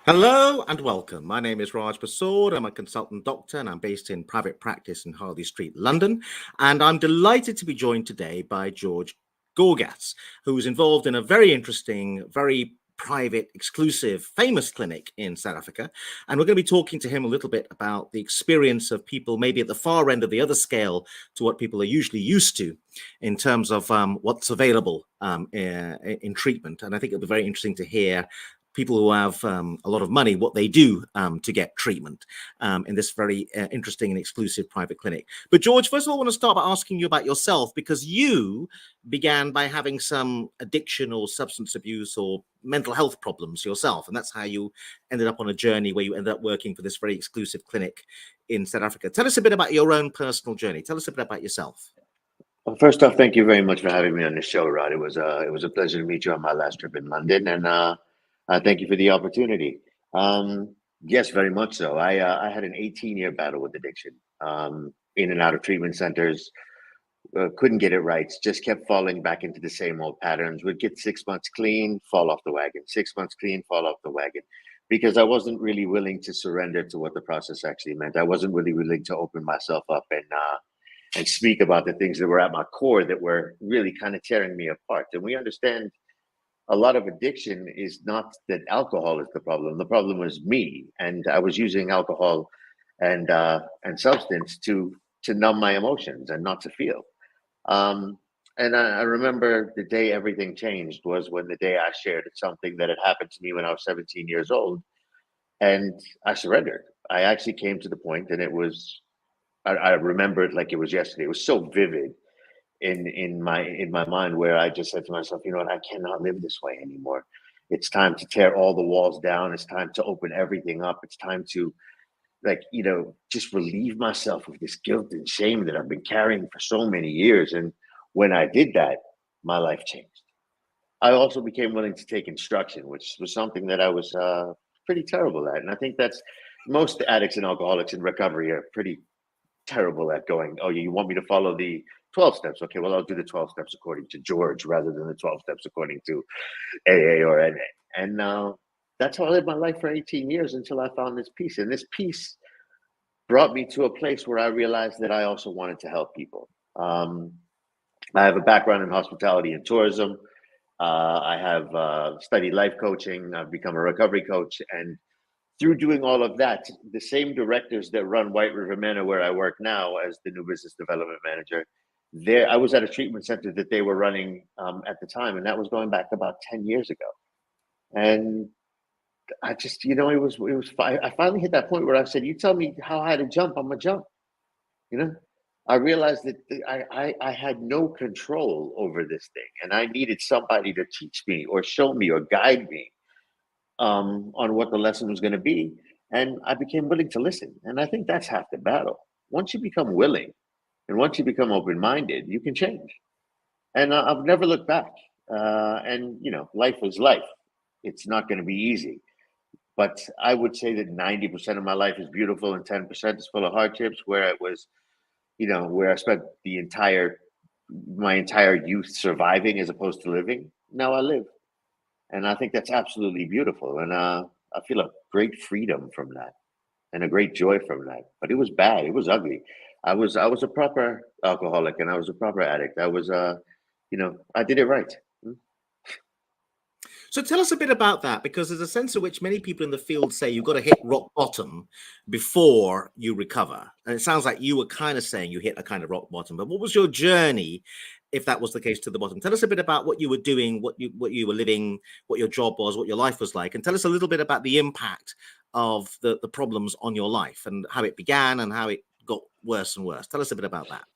Hello and welcome. My name is Raj Persaud. I'm a consultant doctor and I'm based in private practice in Harley Street, London. And I'm delighted to be joined today by Georgas, who's involved in a very interesting, very private, exclusive, famous clinic in South Africa. And we're going to be talking to him a little bit about the experience of people maybe at the far end of the other scale to what people are usually used to in terms of what's available in treatment. And I think it'll be very interesting to hear people who have a lot of money, what they do to get treatment in this very interesting and exclusive private clinic. But George, first of all, I want to start by asking you about yourself, because you began by having some addiction or substance abuse or mental health problems yourself. And that's how you ended up on a journey where you ended up working for this very exclusive clinic in South Africa. Tell us a bit about your own personal journey. Tell us a bit about yourself. Well, first off, thank you very much for having me on the show, Rod. It was a pleasure to meet you on my last trip in London, and thank you for the opportunity. Yes, very much so. I had an 18-year battle with addiction, in and out of treatment centers. Couldn't get it right. Just kept falling back into the same old patterns. Would get 6 months clean, fall off the wagon. 6 months clean, fall off the wagon, because I wasn't really willing to surrender to what the process actually meant. I wasn't really willing to open myself up and speak about the things that were at my core that were really kind of tearing me apart. And we understand a lot of addiction is not that alcohol is the problem. The problem was me, and I was using alcohol and substance to numb my emotions and not to feel. Um, and I remember the day everything changed was when the day I shared something that had happened to me when I was 17 years old, and I surrendered. I actually came to the point, and I remember it like it was yesterday. It was so vivid in my mind, where I just said to myself, you know what, I cannot live this way anymore. It's time to tear all the walls down. It's time to open everything up. It's time to, like, just relieve myself of this guilt and shame that I've been carrying for so many years. And when I did that, my life changed. I also became willing to take instruction, which was something that I was pretty terrible at. And I think that's most addicts and alcoholics in recovery are pretty terrible at going, oh, you want me to follow the 12 steps? Okay, well, I'll do the 12 steps according to George rather than the 12 steps according to AA or NA. And that's how I lived my life for 18 years until I found this peace. And this peace brought me to a place where I realized that I also wanted to help people. I have a background in hospitality and tourism. I have studied life coaching. I've become a recovery coach. And through doing all of that, the same directors that run White River Manor, where I work now as the new business development manager, there I was at a treatment center that they were running at the time, and that was going back about 10 years ago. And I just, I finally hit that point where I said, "You tell me how high to jump, I'm gonna jump." You know, I realized that I had no control over this thing, and I needed somebody to teach me or show me or guide me on what the lesson was going to be. And I became willing to listen. And I think that's half the battle. Once you become willing and once you become open minded, you can change. And I've never looked back. And, life is life. It's not going to be easy. But I would say that 90% of my life is beautiful and 10% is full of hardships, where it was, where I spent my entire youth surviving as opposed to living. Now I live. And I think that's absolutely beautiful. And I feel a great freedom from that and a great joy from that. But it was bad. It was ugly. I was a proper alcoholic, and I was a proper addict. I did it right. So tell us a bit about that, because there's a sense in which many people in the field say you've got to hit rock bottom before you recover. And it sounds like you were kind of saying you hit a kind of rock bottom. But what was your journey, if that was the case, to the bottom? Tell us a bit about what you were doing, what you were living, what your job was, what your life was like. And tell us a little bit about the impact of the problems on your life and how it began and how it got worse and worse. Tell us a bit about that.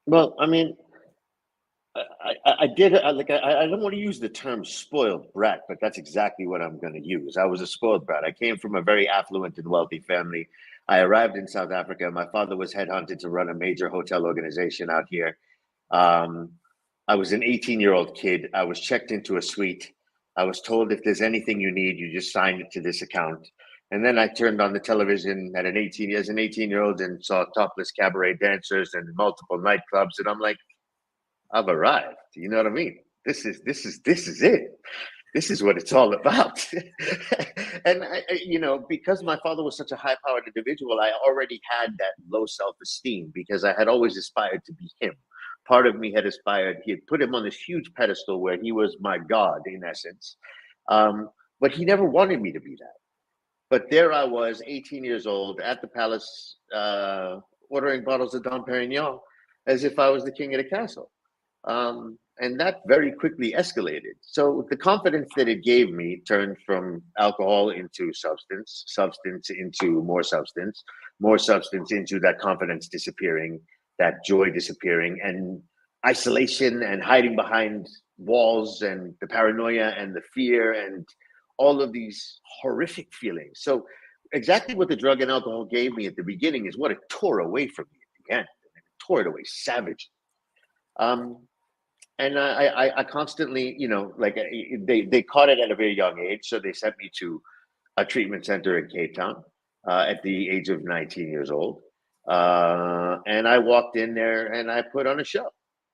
Well, I mean, I did. I don't want to use the term spoiled brat, but that's exactly what I'm going to use. I was a spoiled brat. I came from a very affluent and wealthy family. I arrived in South Africa. My father was headhunted to run a major hotel organization out here. I was an 18-year-old kid. I was checked into a suite. I was told, if there's anything you need, you just sign it to this account. And then I turned on the television as an 18-year-old and saw topless cabaret dancers and multiple nightclubs. And I'm like, I've arrived. You know what I mean? This is it. this is what it's all about. And because my father was such a high-powered individual, I already had that low self-esteem because I had always aspired to be him. Part of me had aspired. He had put him on this huge pedestal where he was my god in essence, but he never wanted me to be that. But there I was, 18 years old, at the palace, ordering bottles of Dom Perignon as if I was the king of the castle. And that very quickly escalated. So the confidence that it gave me turned from alcohol into substance, substance into more substance into that confidence disappearing, that joy disappearing, and isolation and hiding behind walls and the paranoia and the fear and all of these horrific feelings. So exactly what the drug and alcohol gave me at the beginning is what it tore away from me at the end. It tore it away savagely. And I constantly, like they caught it at a very young age, so they sent me to a treatment center in Cape Town at the age of 19 years old, and I walked in there and I put on a show.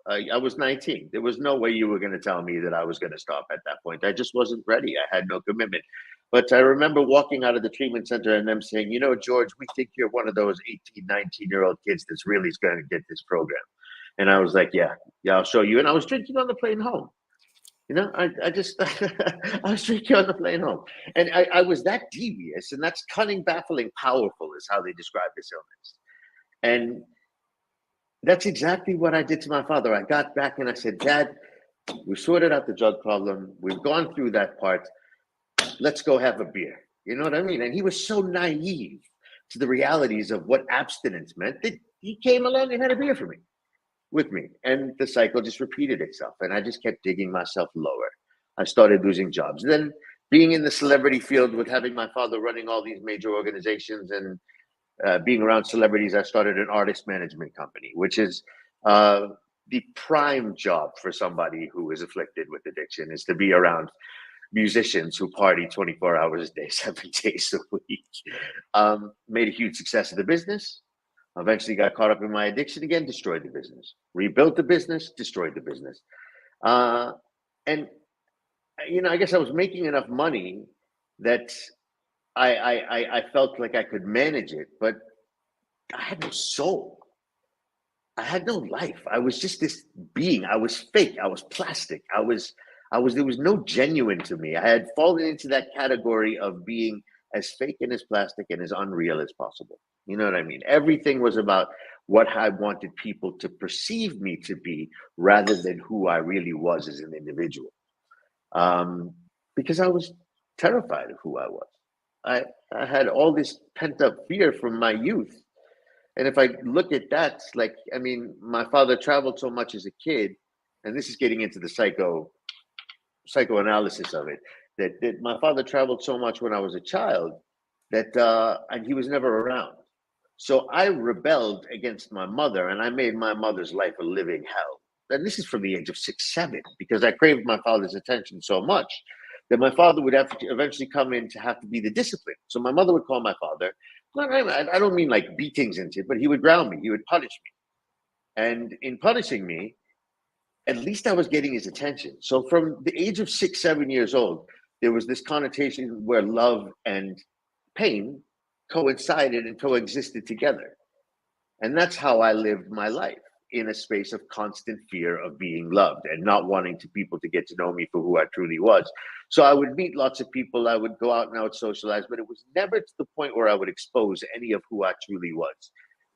I was 19. There was no way you were going to tell me that I was going to stop at that point. I just wasn't ready. I had no commitment. But I remember walking out of the treatment center and them saying, George, we think you're one of those 18, 19-year-old kids that's really going to get this program. And I was like, yeah, I'll show you. And I was drinking on the plane home. I just, I was drinking on the plane home. And I was that devious, and that's cunning, baffling, powerful is how they describe this illness. And that's exactly what I did to my father. I got back and I said, Dad, we sorted out the drug problem. We've gone through that part. Let's go have a beer. You know what I mean? And he was so naive to the realities of what abstinence meant that he came along and had a beer with me. And the cycle just repeated itself. And I just kept digging myself lower. I started losing jobs. Then being in the celebrity field with having my father running all these major organizations and being around celebrities, I started an artist management company, which is the prime job for somebody who is afflicted with addiction, is to be around musicians who party 24 hours a day, 7 days a week. Made a huge success of the business. Eventually got caught up in my addiction again, destroyed the business, rebuilt the business, destroyed the business. And, I guess I was making enough money that I felt like I could manage it, but I had no soul. I had no life. I was just this being. I was fake. I was plastic. There was no genuine to me. I had fallen into that category of being as fake and as plastic and as unreal as possible. You know what I mean? Everything was about what I wanted people to perceive me to be rather than who I really was as an individual. Because I was terrified of who I was. I had all this pent up fear from my youth. And if I look at that, my father traveled so much as a kid, and this is getting into the psychoanalysis of it, that my father traveled so much when I was a child that and he was never around. So I rebelled against my mother, and I made my mother's life a living hell. And this is from the age of 6, 7, because I craved my father's attention so much that my father would have to eventually come in to have to be the discipline. So my mother would call my father. I don't mean like beatings into it, but he would ground me. He would punish me. And in punishing me, at least I was getting his attention. So from the age of 6, 7 years old, there was this connotation where love and pain coincided and coexisted together. And that's how I lived my life, in a space of constant fear of being loved and not wanting people to get to know me for who I truly was. So I would meet lots of people, I would go out and I would socialize, but it was never to the point where I would expose any of who I truly was,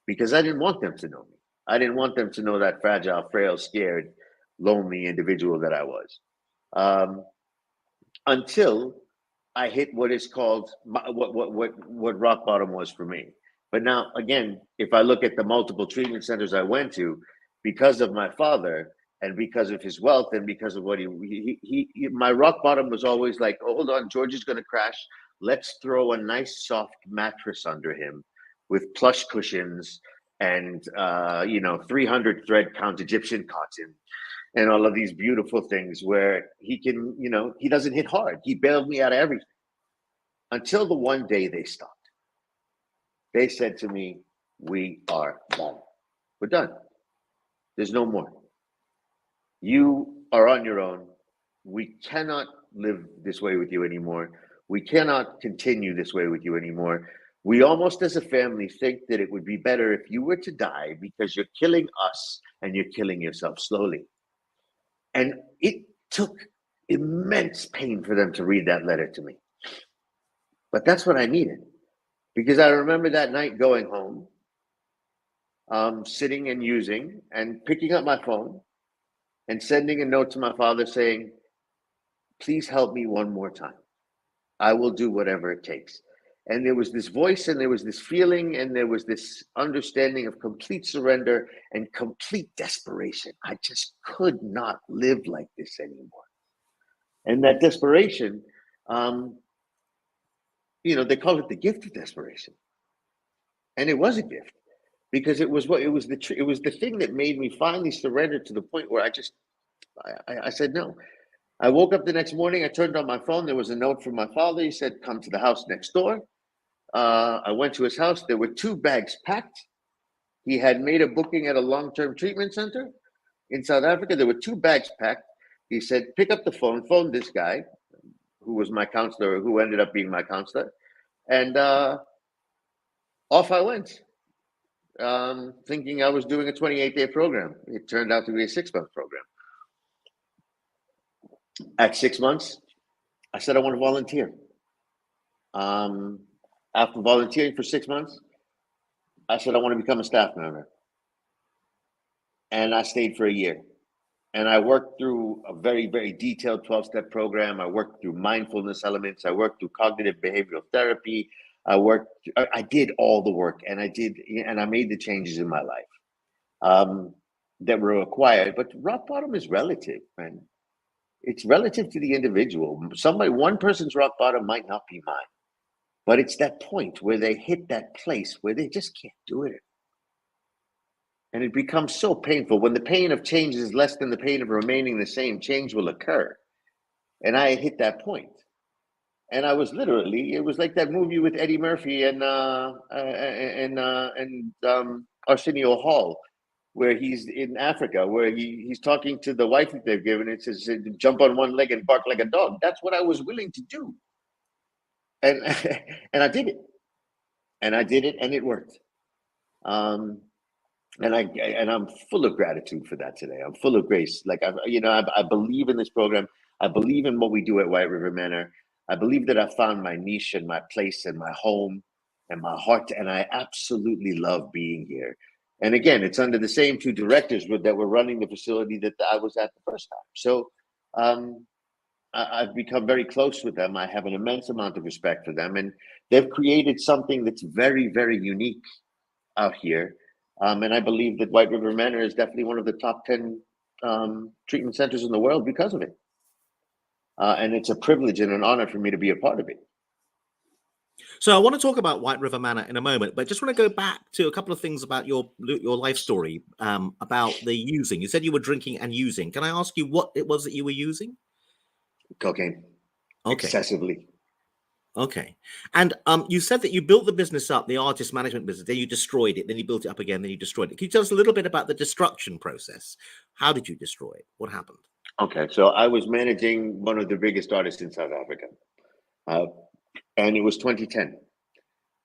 because I didn't want them to know me. I didn't want them to know that fragile, frail, scared, lonely individual that I was. Until I hit what is called what rock bottom was for me. But now, again, if I look at the multiple treatment centers I went to, because of my father and because of his wealth and because of what my rock bottom was always like, oh, hold on, George is going to crash. Let's throw a nice soft mattress under him with plush cushions and 300 thread count Egyptian cotton and all of these beautiful things where he can, he doesn't hit hard. He bailed me out of everything until the one day they stopped. They said to me, we are done. We're done. There's no more. You are on your own. We cannot live this way with you anymore. We cannot continue this way with you anymore. We almost as a family think that it would be better if you were to die because you're killing us and you're killing yourself slowly. And it took immense pain for them to read that letter to me. But that's what I needed. Because I remember that night going home, sitting and using and picking up my phone and sending a note to my father saying, please help me one more time. I will do whatever it takes. And there was this voice and there was this feeling and there was this understanding of complete surrender and complete desperation. I just could not live like this anymore. And that desperation, they call it the gift of desperation. And it was a gift because it was the thing that made me finally surrender to the point where I said no. I woke up the next morning, I turned on my phone, there was a note from my father. He said, come to the house next door. I went to his house, there were 2 bags packed. He had made a booking at a long-term treatment center in South Africa. There were 2 bags packed. He said, pick up the phone this guy, who was my counselor, who ended up being my counselor. And off I went, thinking I was doing a 28-day program. It turned out to be a 6-month program. At 6 months, I said I want to volunteer. After volunteering for 6 months, I said I want to become a staff member. And I stayed for a year. And I worked through a very, very detailed 12-step program. I worked through mindfulness elements. I worked through cognitive behavioral therapy. I did all the work, and I made the changes in my life that were required. But rock bottom is relative, man. It's relative to the individual. One person's rock bottom might not be mine, but it's that point where they hit that place where they just can't do it. And it becomes so painful. When the pain of change is less than the pain of remaining the same, change will occur. And I hit that point. And I was it was like that movie with Eddie Murphy and Arsenio Hall, where he's in Africa, where he's talking to the wife that they've given. It says, jump on one leg and bark like a dog. That's what I was willing to do. And and I did it. And I did it, and it worked. And I'm full of gratitude for that today. I'm full of grace. Like I believe in this program. I believe in what we do at White River Manor. I believe that I found my niche and my place and my home and my heart, and I absolutely love being here. And again, it's under the same 2 directors that were running the facility that I was at the first time. So I've become very close with them. I have an immense amount of respect for them, and they've created something that's very, very unique out here. And I believe that White River Manor is definitely one of the top 10 treatment centers in the world because of it. And it's a privilege and an honor for me to be a part of it. So I want to talk about White River Manor in a moment, but just want to go back to a couple of things about your life story, about the using. You said you were drinking and using. Can I ask you what it was that you were using? Cocaine. Okay. Excessively. Okay. And you said that you built the business up, the artist management business, then you destroyed it, then you built it up again, then you destroyed it. Can you tell us a little bit about the destruction process? How did you destroy it? What happened? Okay, so I was managing one of the biggest artists in South Africa, and it was 2010.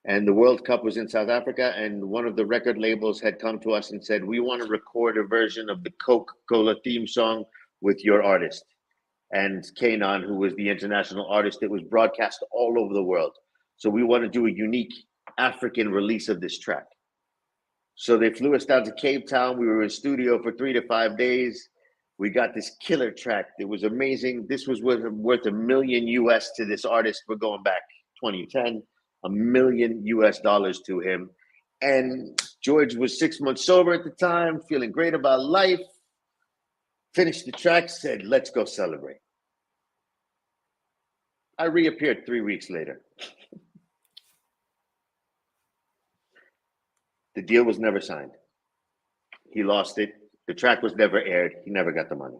And the World Cup was in South Africa, and one of the record labels had come to us and said, we want to record a version of the Coca-Cola theme song with your artist. And Kanan, who was the international artist, that was broadcast all over the world. So we want to do a unique African release of this track. So they flew us down to Cape Town. We were in studio for 3 to 5 days. We got this killer track. It was amazing. This was worth $1 million US to this artist. We're going back 2010, $1 million US to him. And George was 6 months sober at the time, feeling great about life. Finished the track, said, let's go celebrate. I reappeared 3 weeks later. The deal was never signed. He lost it. The track was never aired. He never got the money.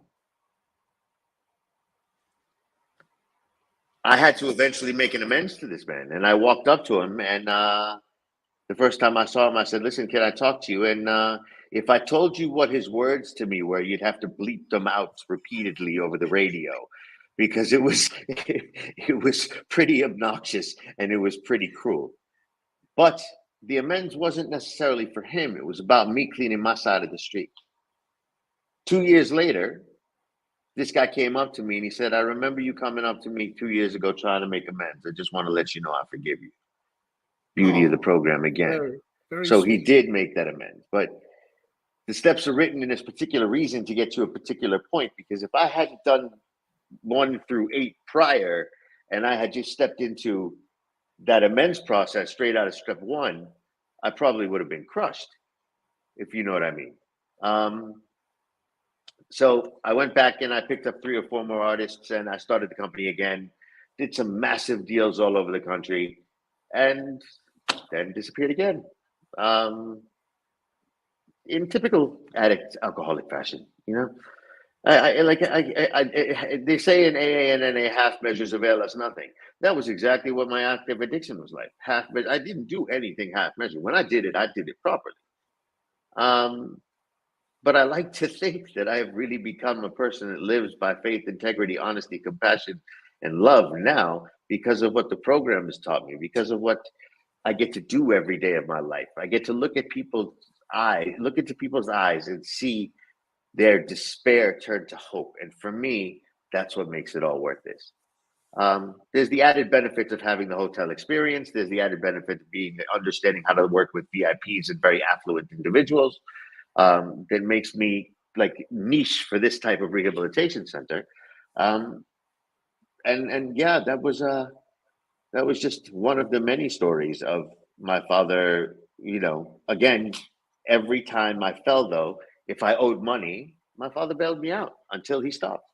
I had to eventually make an amends to this man. And I walked up to him, and the first time I saw him, I said, listen, can I talk to you? And if I told you what his words to me were, you'd have to bleep them out repeatedly over the radio. because it was it was pretty obnoxious and it was pretty cruel. But the amends wasn't necessarily for him. It was about me cleaning my side of the street. 2 years later, this guy came up to me and he said, I remember you coming up to me 2 years ago trying to make amends. I just want to let you know I forgive you. Beauty of the program again. Very, very So he sweet. did make that amends. But the steps are written in this particular reason to get to a particular point. Because if I hadn't done 1 through 8 prior and I had just stepped into that amends process straight out of step 1, I probably would have been crushed, if you know what I mean. So I went back and I picked up 3 or 4 more artists and I started the company again, did some massive deals all over the country, and then disappeared again. In typical addict alcoholic fashion, you know. They say in AA and NA, half measures avail us nothing. That was exactly what my active addiction was like. Half measure. I didn't do anything half measure. When I did it properly. But I like to think that I have really become a person that lives by faith, integrity, honesty, compassion, and love now because of what the program has taught me, because of what I get to do every day of my life. I get to look into people's eyes and see their despair turn to hope. And for me, that's what makes it all worth this. There's the added benefits of having the hotel experience. There's the added benefit of understanding how to work with VIPs and very affluent individuals. That makes me like niche for this type of rehabilitation center. And yeah, that was just one of the many stories of my father. You know, again, every time I fell, though, if I owed money, my father bailed me out until he stopped.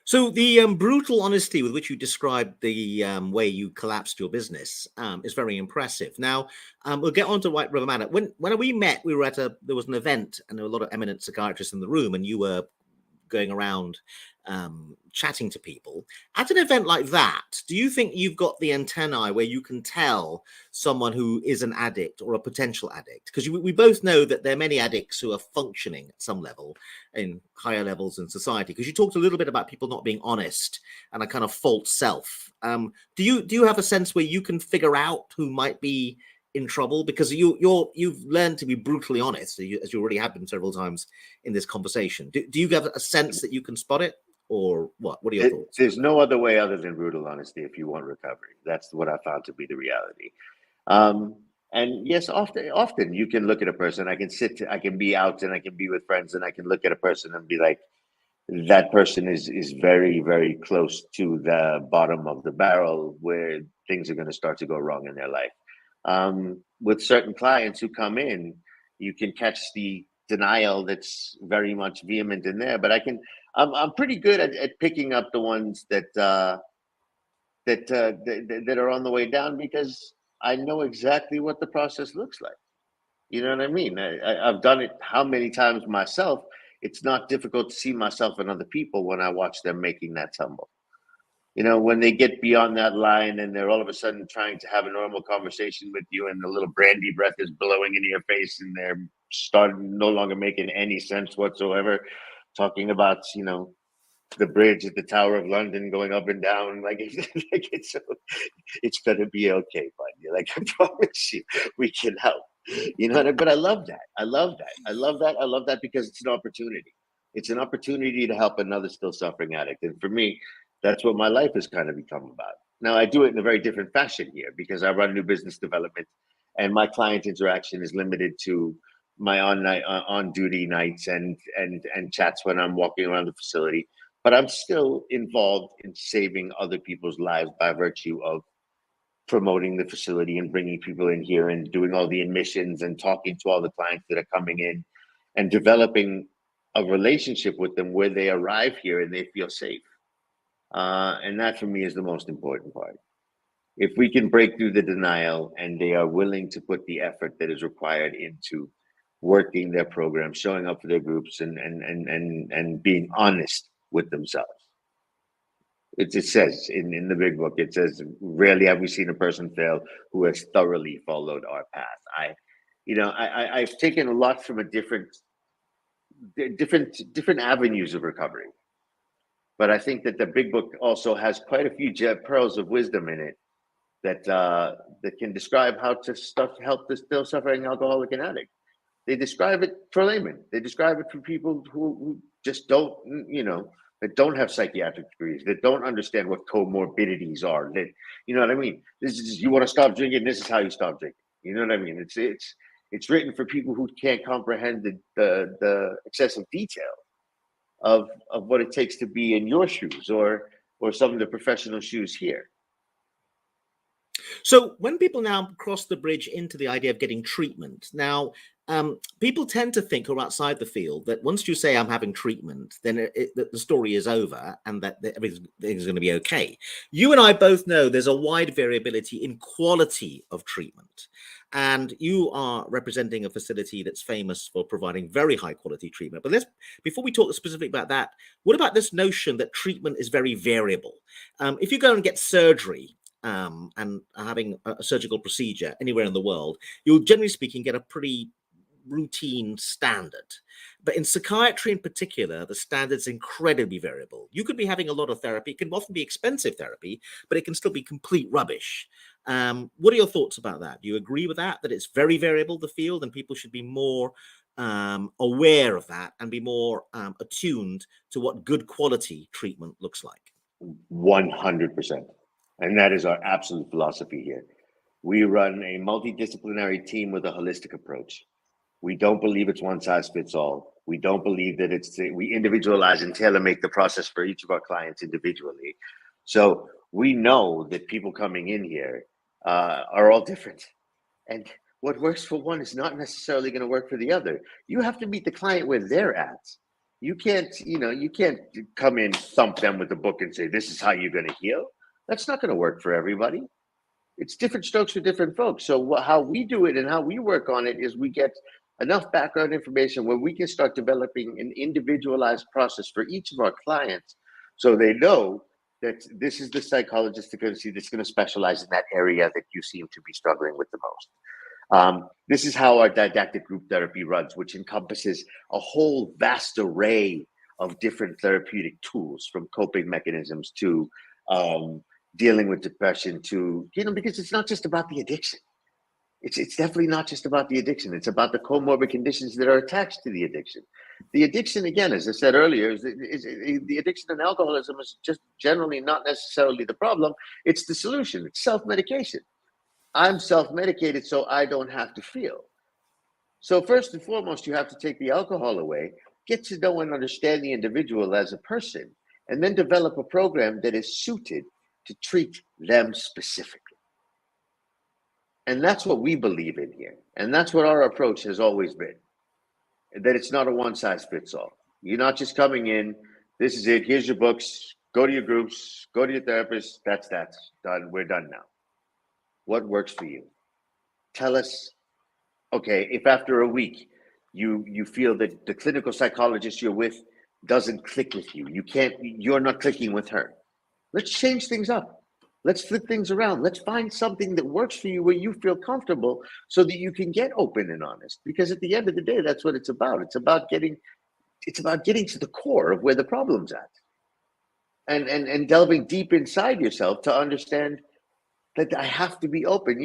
So the brutal honesty with which you described the way you collapsed your business is very impressive. Now we'll get on to White River Manor. When we met, we were there was an event, and there were a lot of eminent psychiatrists in the room, and you were going around chatting to people. At an event like that, do you think you've got the antennae where you can tell someone who is an addict or a potential addict? Because we both know that there are many addicts who are functioning at some level in higher levels in society. Because you talked a little bit about people not being honest and a kind of false self. Do you have a sense where you can figure out who might be in trouble? Because you've learned to be brutally honest, as you already have been several times in this conversation. Do you have a sense that you can spot it, or what are your thoughts? There's no other way other than brutal honesty if you want recovery. That's what I found to be the reality. And yes, often you can look at a person. I can be out and I can be with friends, and I can look at a person and be like, that person is very, very close to the bottom of the barrel where things are going to start to go wrong in their life. With certain clients who come in, you can catch the denial that's very much vehement in there. But I'm pretty good at picking up the ones that are on the way down, because I know exactly what the process looks like. You know what I mean? I've done it how many times myself. It's not difficult to see myself and other people when I watch them making that tumble. You know, when they get beyond that line and they're all of a sudden trying to have a normal conversation with you, and the little brandy breath is blowing into your face, and they're starting no longer making any sense whatsoever, talking about, the bridge at the Tower of London going up and down, like it's gonna be okay, buddy. Like, I promise you, we can help. But I love that. I love that. I love that. I love that because it's an opportunity. It's an opportunity to help another still suffering addict. And for me, that's what my life has kind of become about. Now, I do it in a very different fashion here because I run new business development, and my client interaction is limited to my on duty nights and chats when I'm walking around the facility. But I'm still involved in saving other people's lives by virtue of promoting the facility and bringing people in here and doing all the admissions and talking to all the clients that are coming in and developing a relationship with them where they arrive here and they feel safe. And that for me is the most important part. If we can break through the denial and they are willing to put the effort that is required into working their program, showing up for their groups, and being honest with themselves. It says in the big book, it says, rarely have we seen a person fail who has thoroughly followed our path. I've taken a lot from different avenues of recovery. But I think that the big book also has quite a few pearls of wisdom in it that can describe how to help the still suffering alcoholic and addict. They describe it for laymen. They describe it for people who just don't, that don't have psychiatric degrees, that don't understand what comorbidities are. That, you know what I mean? This is, you want to stop drinking, this is how you stop drinking. You know what I mean? It's written for people who can't comprehend the excessive detail of what it takes to be in your shoes or some of the professional shoes here. So when people now cross the bridge into the idea of getting treatment, now people tend to think, who are outside the field, that once you say I'm having treatment, then the story is over and that everything's going to be okay. You and I both know there's a wide variability in quality of treatment. And you are representing a facility that's famous for providing very high quality treatment. But before we talk specifically about that, what about this notion that treatment is very variable? If you go and get surgery, and having a surgical procedure anywhere in the world, you'll generally speaking get a pretty routine standard. But in psychiatry in particular, the standard's incredibly variable. You could be having a lot of therapy. It can often be expensive therapy, but it can still be complete rubbish. What are your thoughts about that? Do you agree with that it's very variable, the field, and people should be more aware of that and be more attuned to what good quality treatment looks like? 100%. And that is our absolute philosophy here. We run a multidisciplinary team with a holistic approach. We don't believe it's one size fits all. We don't believe that we individualize and tailor make the process for each of our clients individually. So we know that people coming in here are all different. And what works for one is not necessarily going to work for the other. You have to meet the client where they're at. You can't come in, thump them with the book and say, this is how you're going to heal. That's not going to work for everybody. It's different strokes for different folks. So how we do it and how we work on it is we get enough background information where we can start developing an individualized process for each of our clients, so they know that this is the psychologist that's going to specialize in that area that you seem to be struggling with the most. This is how our didactic group therapy runs, which encompasses a whole vast array of different therapeutic tools, from coping mechanisms to dealing with depression to, because it's not just about the addiction. It's definitely not just about the addiction. It's about the comorbid conditions that are attached to the addiction. The addiction, again, as I said earlier, is the addiction and alcoholism is just generally not necessarily the problem. It's the solution. It's self-medication. I'm self-medicated so I don't have to feel. So first and foremost, you have to take the alcohol away, get to know and understand the individual as a person, and then develop a program that is suited to treat them specifically. And that's what we believe in here. And that's what our approach has always been, that it's not a one size fits all. You're not just coming in, this is it, here's your books, go to your groups, go to your therapist, that's done, we're done now. What works for you? Tell us, okay, if after a week you feel that the clinical psychologist you're with doesn't click with you, you're not clicking with her, let's change things up. Let's flip things around. Let's find something that works for you where you feel comfortable so that you can get open and honest. Because at the end of the day, that's what it's about. It's about getting to the core of where the problem's at. And delving deep inside yourself to understand that I have to be open.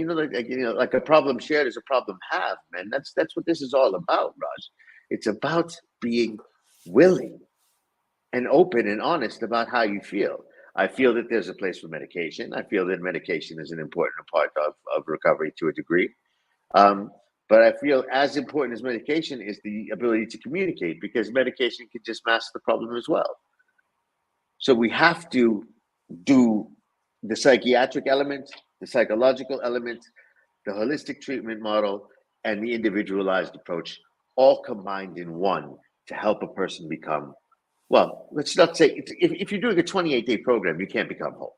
Like a problem shared is a problem halved, man. That's what this is all about, Raj. It's about being willing and open and honest about how you feel. I feel that there's a place for medication. I feel that medication is an important part of recovery to a degree. But I feel as important as medication is the ability to communicate, because medication can just mask the problem as well. So we have to do the psychiatric element, the psychological element, the holistic treatment model, and the individualized approach, all combined in one to help a person become, well, let's not say, if you're doing a 28-day program, you can't become whole.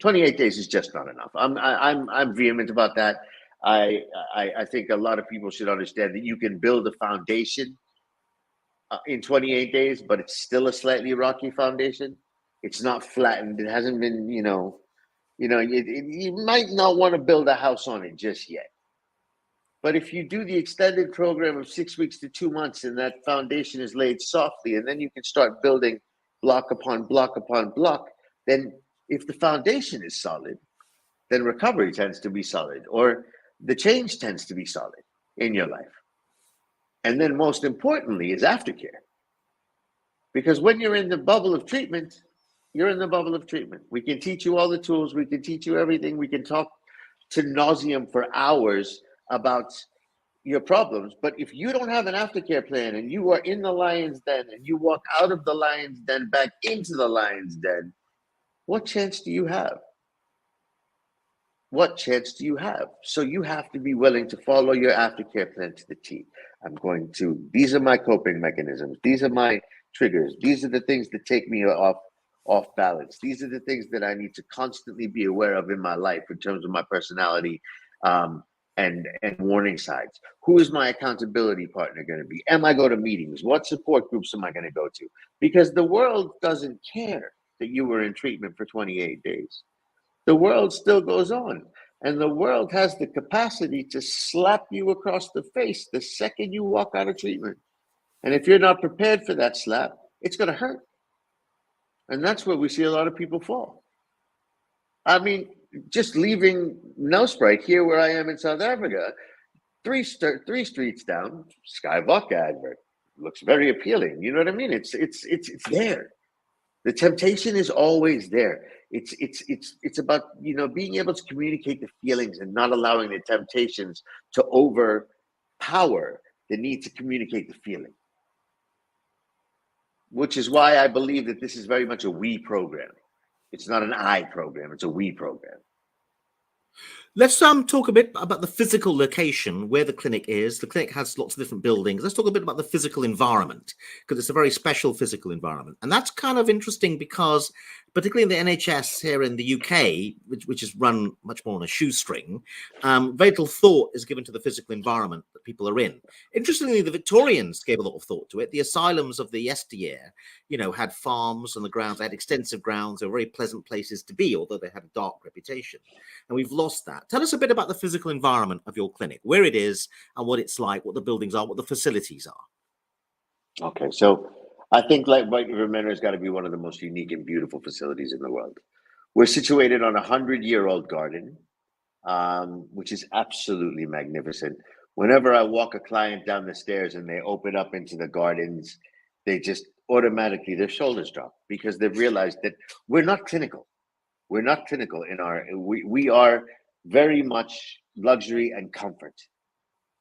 28 days is just not enough. I'm vehement about that. I think a lot of people should understand that you can build a foundation in 28 days, but it's still a slightly rocky foundation. It's not flattened. It hasn't been, you might not want to build a house on it just yet. But if you do the extended program of 6 weeks to 2 months and that foundation is laid softly, and then you can start building block upon block upon block, then if the foundation is solid, then recovery tends to be solid, or the change tends to be solid in your life. And then most importantly is aftercare. Because when you're in the bubble of treatment, you're in the bubble of treatment. We can teach you all the tools, we can teach you everything, we can talk to nauseum for hours about your problems. But if you don't have an aftercare plan and you are in the lion's den and you walk out of the lion's den back into the lion's den, what chance do you have? What chance do you have? So you have to be willing to follow your aftercare plan to the T. These are my coping mechanisms. These are my triggers. These are the things that take me off balance. These are the things that I need to constantly be aware of in my life in terms of my personality, and warning signs. Who is my accountability partner going to be? Am I going to meetings? What support groups am I going to go to? Because the world doesn't care that you were in treatment for 28 days. The world still goes on, and the world has the capacity to slap you across the face the second you walk out of treatment. And if you're not prepared for that slap, it's going to hurt. And that's where we see a lot of people fall. I mean, just leaving Nelspruit here where I am in South Africa, three streets down, Sky Vodka advert. Looks very appealing. You know what I mean? It's there. The temptation is always there. It's about, being able to communicate the feelings and not allowing the temptations to overpower the need to communicate the feeling. Which is why I believe that this is very much a we program. It's not an I program, it's a we program. Let's talk a bit about the physical location where the clinic is. The clinic has lots of different buildings. Let's talk a bit about the physical environment, because it's a very special physical environment. And that's kind of interesting because, particularly in the NHS here in the UK, which is run much more on a shoestring, very little thought is given to the physical environment that people are in. Interestingly, the Victorians gave a lot of thought to it. The asylums of the yesteryear, had farms on the grounds. They had extensive grounds. They were very pleasant places to be, although they had a dark reputation. And we've lost that. Tell us a bit about the physical environment of your clinic, where it is and what it's like, what the buildings are, what the facilities are. Okay, so I think White River Manor has got to be one of the most unique and beautiful facilities in the world. We're situated on a 100-year-old garden, which is absolutely magnificent. Whenever I walk a client down the stairs and they open up into the gardens, they just automatically, their shoulders drop because they've realized that we're not clinical. We're not clinical we are very much luxury and comfort.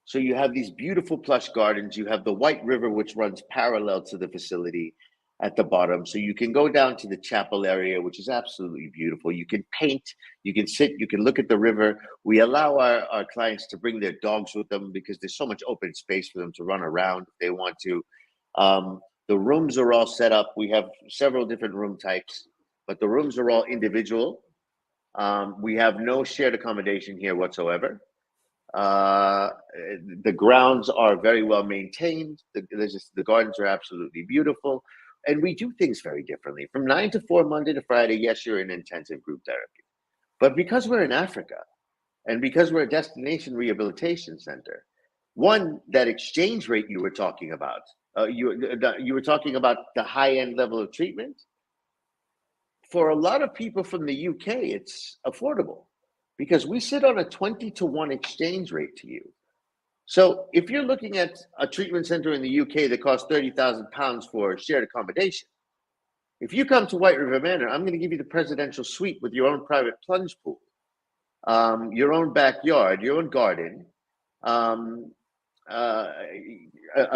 So you have these beautiful plush gardens. You have the White River, which runs parallel to the facility at the bottom. So you can go down to the chapel area, which is absolutely beautiful. You can paint, you can sit, you can look at the river. We allow our clients to bring their dogs with them because there's so much open space for them to run around if they want to. The rooms are all set up. We have several different room types, but the rooms are all individual. We have no shared accommodation here whatsoever. The grounds are very well maintained. The gardens are absolutely beautiful. And we do things very differently. From 9 to 4, Monday to Friday, yes, you're in intensive group therapy. But because we're in Africa, and because we're a destination rehabilitation center, that exchange rate you were talking about, you were talking about the high-end level of treatment. For a lot of people from the UK, it's affordable because we sit on a 20-to-1 exchange rate to you. So if you're looking at a treatment center in the UK that costs £30,000 for shared accommodation, if you come to White River Manor, I'm going to give you the presidential suite with your own private plunge pool, your own backyard, your own garden, a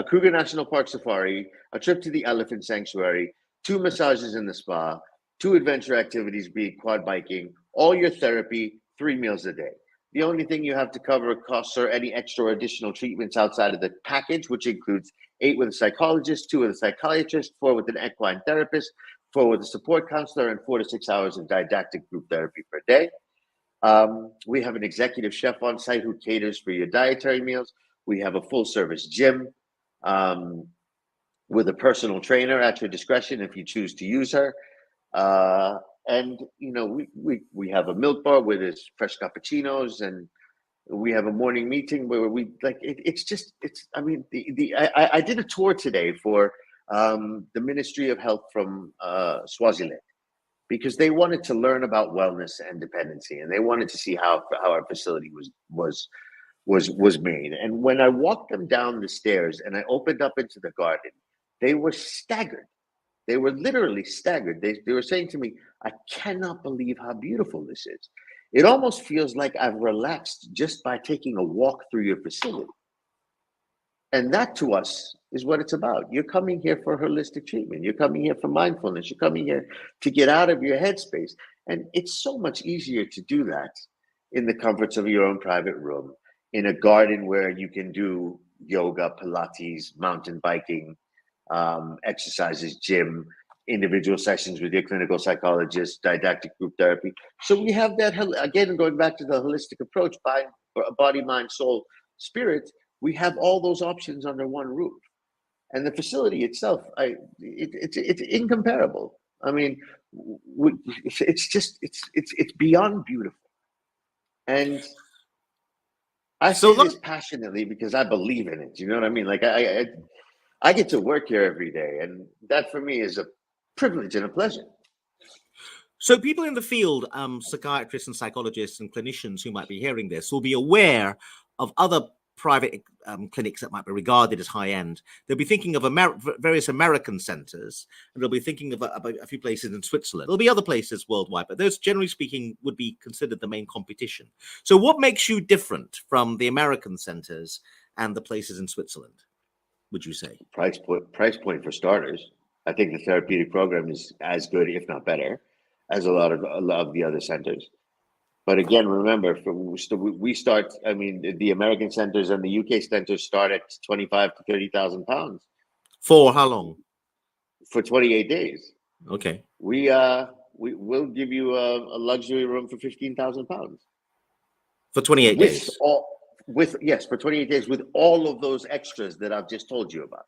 Kruger National Park safari, a trip to the elephant sanctuary, 2 massages in the spa, 2 adventure activities, be it quad biking, all your therapy, 3 meals a day. The only thing you have to cover costs are any extra or additional treatments outside of the package, which includes 8 with a psychologist, 2 with a psychiatrist, 4 with an equine therapist, 4 with a support counselor, and 4 to 6 hours of didactic group therapy per day. We have an executive chef on site who caters for your dietary meals. We have a full service gym with a personal trainer at your discretion if you choose to use her. And we have a milk bar where there's fresh cappuccinos, and we have a morning meeting where we I did a tour today for the Ministry of Health from Swaziland, because they wanted to learn about wellness and dependency, and they wanted to see how our facility was made. And when I walked them down the stairs and I opened up into the garden, they were staggered. They were literally staggered. They were saying to me, "I cannot believe how beautiful this is. It almost feels like I've relaxed just by taking a walk through your facility." And that to us is what it's about. You're coming here for holistic treatment. You're coming here for mindfulness. You're coming here to get out of your headspace. And it's so much easier to do that in the comforts of your own private room, in a garden where you can do yoga, Pilates, mountain biking, exercises, gym, individual sessions with your clinical psychologist, didactic group therapy. So we have that, again, going back to the holistic approach, by body, mind, soul, spirit. We have all those options under one roof, and the facility itself, it's incomparable. I mean, it's beyond beautiful, and I say this passionately because I believe in it. You know what I mean? Like I get to work here every day, and that for me is a privilege and a pleasure. So people in the field, psychiatrists and psychologists and clinicians who might be hearing this, will be aware of other private clinics that might be regarded as high-end. They'll be thinking of various American centers, and they'll be thinking of a few places in Switzerland. There'll be other places worldwide, but those, generally speaking, would be considered the main competition. So what makes you different from the American centers and the places in Switzerland, would you say? Price point for starters. I think the therapeutic program is as good, if not better, as a lot of the other centers. But again, remember, we start. I mean, the American centers and the UK centers start at 25 to 30,000 pounds. For how long? For 28 days. Okay. We will give you a luxury room for 15,000 pounds. For 28 days. For 28 days with all of those extras that I've just told you about.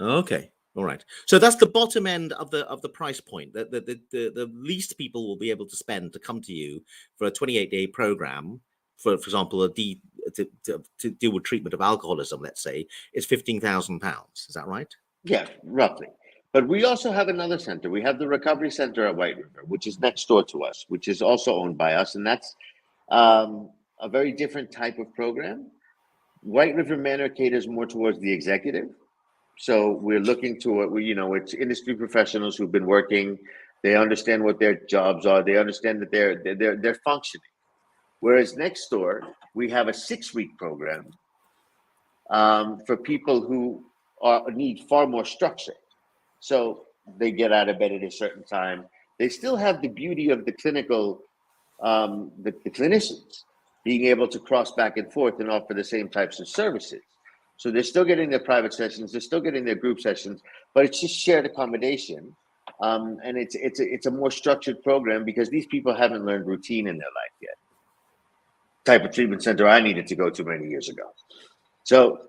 Okay. All right. So that's the bottom end of the price point. The least people will be able to spend to come to you for a 28-day program, for example, to deal with treatment of alcoholism, let's say, is £15,000. Is that right? Yeah, roughly. But we also have another center. We have the Recovery Center at White River, which is next door to us, which is also owned by us, and that's a very different type of program. White River Manor caters more towards the executive. So we're looking to it's industry professionals who've been working. They understand what their jobs are. They understand that they're functioning. Whereas next door, we have a 6-week program for people who need far more structure. So they get out of bed at a certain time. They still have the beauty of the clinical, the clinicians being able to cross back and forth and offer the same types of services. So they're still getting their private sessions, they're still getting their group sessions, but it's just shared accommodation. And it's a more structured program because these people haven't learned routine in their life yet. Type of treatment center I needed to go to many years ago. So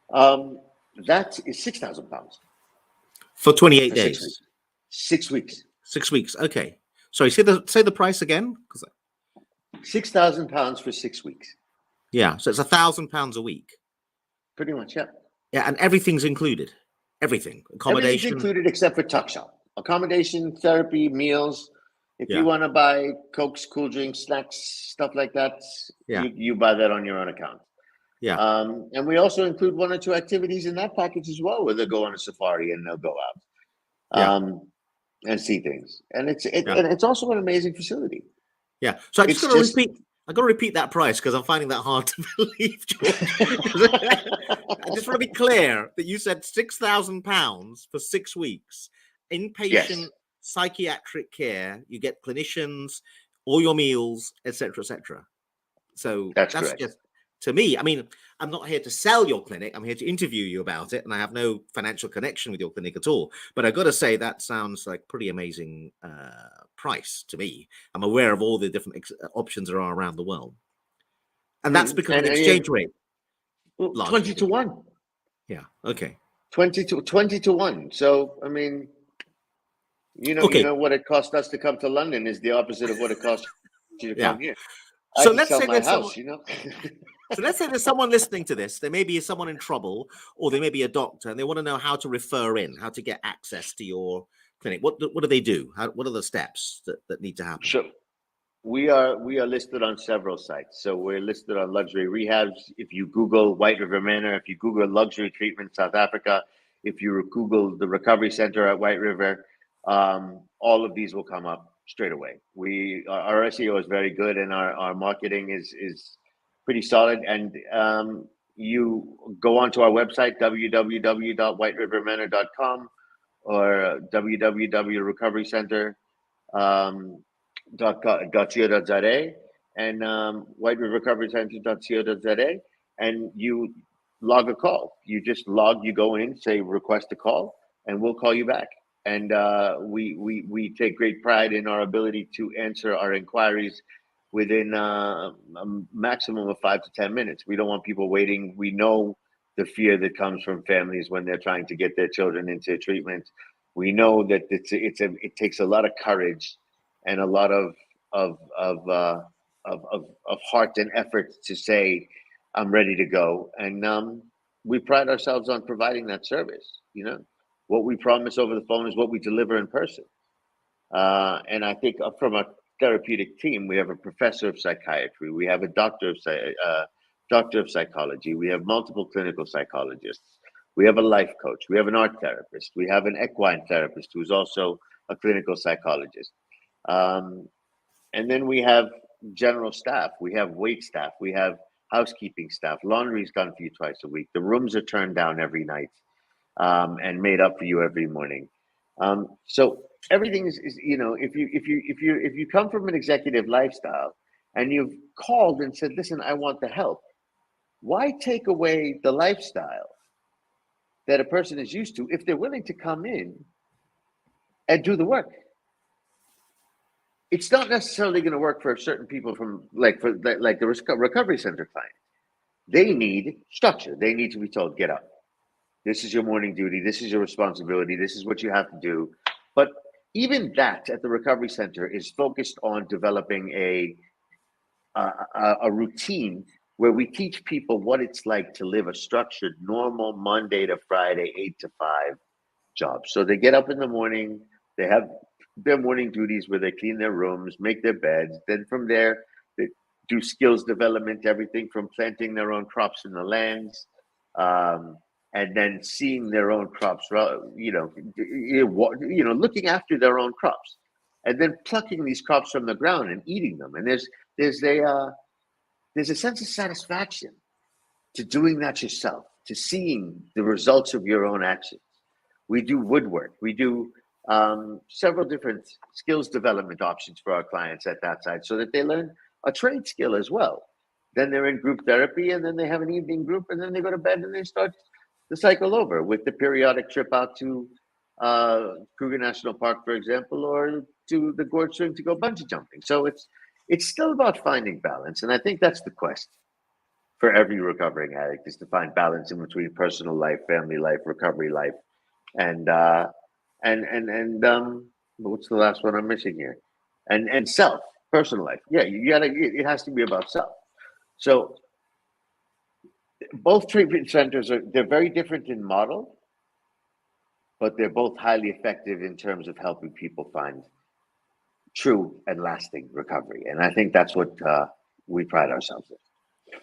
that is £6,000 for 28 days. 6 weeks. 6 weeks. Okay. Sorry. Say the price again. £6,000 for 6 weeks. Yeah. So it's £1,000 a week. Pretty much, yeah. Yeah, and everything's included. Everything. Accommodation. Everything's included except for tuck shop. Accommodation, therapy, meals. If you want to buy Cokes, cool drinks, snacks, stuff like that, you buy that on your own account. Yeah. And we also include 1 or 2 activities in that package as well, where they'll go on a safari and they'll go out and see things. And it's also an amazing facility. Yeah. So I just got to repeat. I got to repeat that price because I'm finding that hard to believe, George. I just want to be clear that you said £6,000 for 6 weeks, inpatient psychiatric care. You get clinicians, all your meals, etc., etc. So that's just, to me. I mean, I'm not here to sell your clinic. I'm here to interview you about it, and I have no financial connection with your clinic at all. But I've got to say that sounds like pretty amazing price to me. I'm aware of all the different options there are around the world, and that's because of the exchange rate. 20 to 1. Yeah. Okay. 20 to 1. So I mean, you know what it cost us to come to London is the opposite of what it cost you to come here. So let's say my house, you know. So let's say there's someone listening to this. There may be someone in trouble, or they may be a doctor, and they want to know how to refer in, how to get access to your clinic. What do they do? What are the steps that need to happen? So we are listed on several sites. So we're listed on luxury rehabs. If you Google White River Manor, if you Google luxury treatment South Africa, if you Google the recovery center at White River, all of these will come up straight away. Our SEO is very good, and our marketing is pretty solid. And you go onto our website, www.whiterivermanor.com, or www.recoverycenter. .co.za, and whiteriverrecoverycenter.co.za, and you log a call. You just you go in, say request a call, and we'll call you back. And we take great pride in our ability to answer our inquiries within a maximum of 5 to 10 minutes. We don't want people waiting. We know the fear that comes from families when they're trying to get their children into treatment. We know that it takes a lot of courage and a lot of heart and effort to say, I'm ready to go. And we pride ourselves on providing that service. What we promise over the phone is what we deliver in person. And I think from a therapeutic team, we have a professor of psychiatry, we have a doctor of psychology, we have multiple clinical psychologists, we have a life coach, we have an art therapist, we have an equine therapist who's also a clinical psychologist. And then we have general staff, we have wait staff, we have housekeeping staff, laundry's done for you twice a week, the rooms are turned down every night, and made up for you every morning. So everything is if you come from an executive lifestyle and you've called and said, listen, I want the help, why take away the lifestyle that a person is used to if they're willing to come in and do the work? It's not necessarily going to work for certain people like the recovery center client. They need structure. They need to be told, get up. This is your morning duty. This is your responsibility. This is what you have to do. But even that at the recovery center is focused on developing a routine where we teach people what it's like to live a structured, normal Monday to Friday, 8 to 5 job. So they get up in the morning, they have their morning duties where they clean their rooms, make their beds. Then from there, they do skills development, everything from planting their own crops in the lands, and then seeing their own crops, looking after their own crops, and then plucking these crops from the ground and eating them. And there's a sense of satisfaction to doing that yourself, to seeing the results of your own actions. We do woodwork. We do several different skills development options for our clients at that side so that they learn a trade skill as well. Then they're in group therapy, and then they have an evening group, and then they go to bed and they start the cycle over with the periodic trip out to Kruger National Park, for example, or to the Gorge Swing to go bungee jumping. So it's still about finding balance. And I think that's the quest for every recovering addict, is to find balance in between personal life, family life, recovery life, and what's the last one I'm missing here? And self, personal life. Yeah, it has to be about self. So both treatment centers they're very different in model, but they're both highly effective in terms of helping people find true and lasting recovery. And I think that's what we pride ourselves in.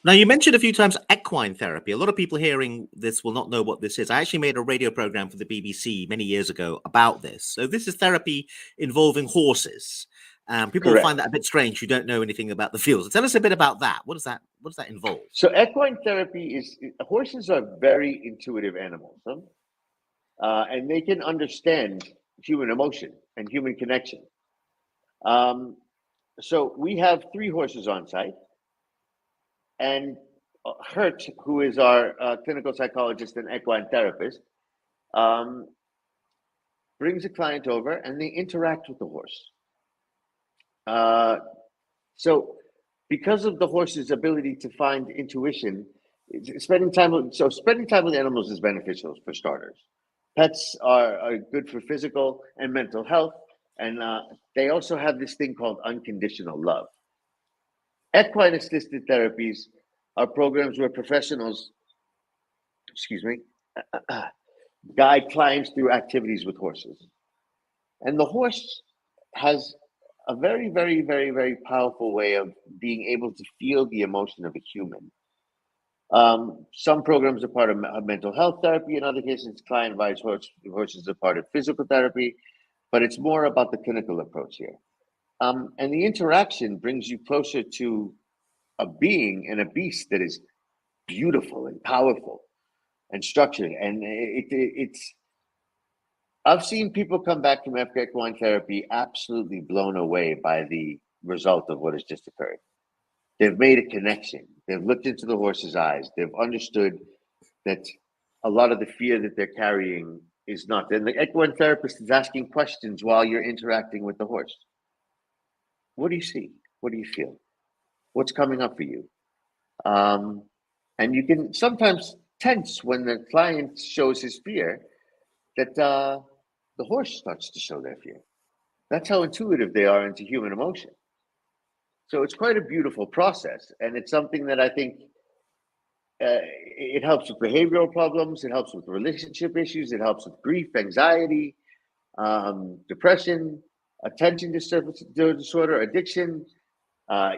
Now, you mentioned a few times equine therapy. A lot of people hearing this will not know what this is. I actually made a radio program for the BBC many years ago about this. So this is therapy involving horses. People Correct. find that a bit strange who don't know anything about the field. So tell us a bit about that. What does that involve? So equine therapy horses are very intuitive animals, huh? And they can understand human emotion and human connection. So we have 3 horses on site, and Hurt, who is our clinical psychologist and equine therapist, brings a client over and they interact with the horse. So because of the horse's ability to find intuition, spending time with animals is beneficial for starters. Pets are good for physical and mental health, and they also have this thing called unconditional love. Equine assisted therapies are programs where professionals, guide clients through activities with horses. And the horse has a very, very, very, very powerful way of being able to feel the emotion of a human. Some programs are part of mental health therapy. In other cases, client advised horses are part of physical therapy, but it's more about the clinical approach here. And the interaction brings you closer to a being and a beast that is beautiful and powerful and structured. And it's I've seen people come back from equine therapy absolutely blown away by the result of what has just occurred. They've made a connection. They've looked into the horse's eyes. They've understood that a lot of the fear that they're carrying is not. And the equine therapist is asking questions while you're interacting with the horse. What do you see? What do you feel? What's coming up for you? And you can sometimes tense when the client shows his fear that the horse starts to show their fear. That's how intuitive they are into human emotion. So it's quite a beautiful process, and it's something that I think it helps with behavioral problems, it helps with relationship issues, it helps with grief, anxiety, depression, attention disorder, addiction,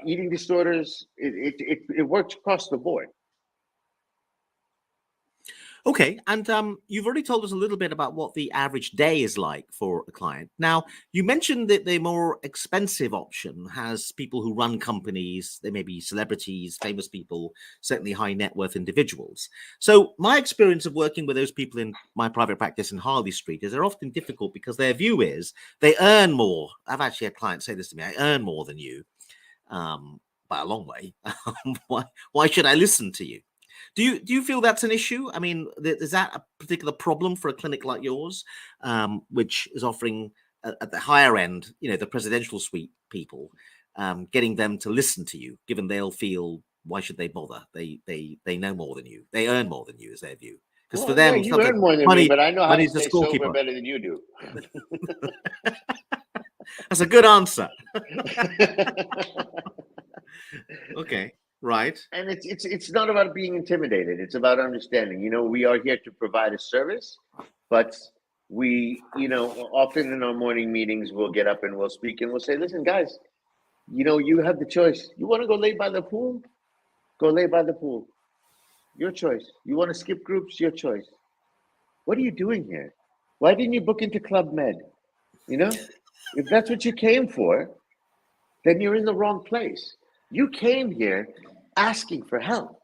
eating disorders. It works across the board. Okay, and you've already told us a little bit about what the average day is like for a client. Now, you mentioned that the more expensive option has people who run companies. They may be celebrities, famous people, certainly high net worth individuals. So my experience of working with those people in my private practice in Harley Street is they're often difficult because their view is they earn more. I've actually had clients say this to me: I earn more than you by a long way. Why should I listen to you? Do you feel that's an issue? I mean, is that a particular problem for a clinic like yours, which is offering at the higher end, the presidential suite people, getting them to listen to you, given they'll feel, why should they bother? They know more than you. They earn more than you, is their view. Because for them, you earn more than me, but I know how to money's the stay sober scorekeeper. better than you do. That's a good answer. Okay. Right. And it's not about being intimidated. It's about understanding. We are here to provide a service, but we, often in our morning meetings, we'll get up and we'll speak and we'll say, listen, guys, you have the choice. You want to go lay by the pool? Go lay by the pool. Your choice. You want to skip groups? Your choice. What are you doing here? Why didn't you book into Club Med? If that's what you came for, then you're in the wrong place. You came here asking for help.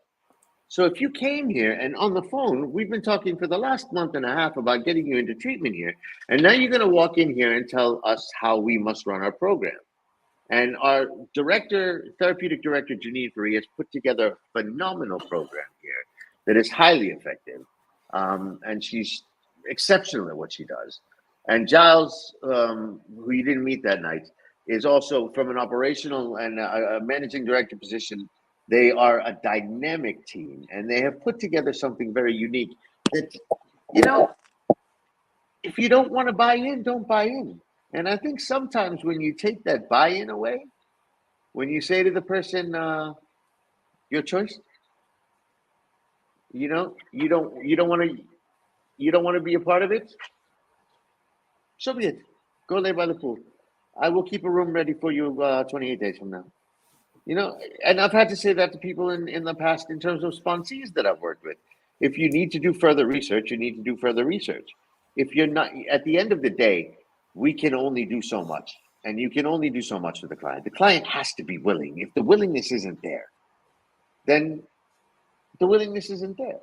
So if you came here and on the phone, we've been talking for the last month and a half about getting you into treatment here, and now you're going to walk in here and tell us how we must run our program. And our therapeutic director, Janine Faria, has put together a phenomenal program here that is highly effective. And she's exceptional at what she does. And Giles, who you didn't meet that night, is also from an operational and a managing director position. They are a dynamic team, and they have put together something very unique that, if you don't want to buy in, don't buy in. And I think sometimes when you take that buy-in away, when you say to the person, your choice, you don't want to be a part of it, so be it. Go lay by the pool. I will keep a room ready for you 28 days from now. And I've had to say that to people in the past in terms of sponsees that I've worked with. If you need to do further research, you need to do further research. If you're not, at the end of the day, we can only do so much, and you can only do so much for the client. The client has to be willing. If the willingness isn't there, then the willingness isn't there.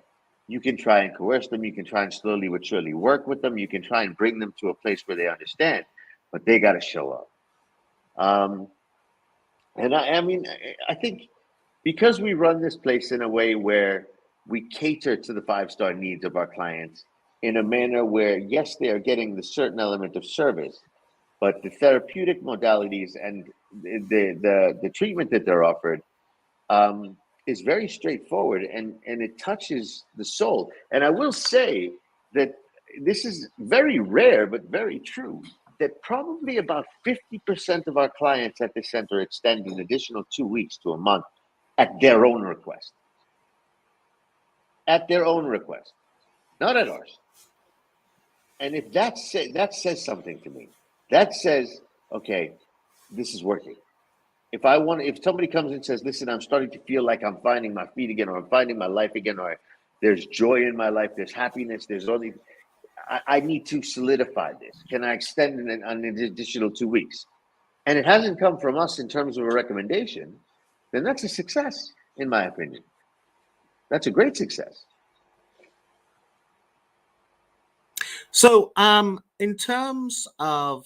You can try and coerce them. You can try and slowly but surely work with them. You can try and bring them to a place where they understand, but they got to show up. And I think because we run this place in a way where we cater to the 5-star needs of our clients in a manner where, yes, they are getting the certain element of service, but the therapeutic modalities and the treatment that they're offered is very straightforward, and it touches the soul. And I will say that this is very rare, but very true, that probably about 50% of our clients at the center extend an additional 2 weeks to a month at their own request. at their own request, not at ours. And if that says something to me, that says, okay, this is working. If somebody comes and says, listen, I'm starting to feel like I'm finding my feet again, or I'm finding my life again, or there's joy in my life, there's happiness, I need to solidify this. Can I extend an additional 2 weeks? And it hasn't come from us in terms of a recommendation, then that's a success, in my opinion. That's a great success. So, in terms of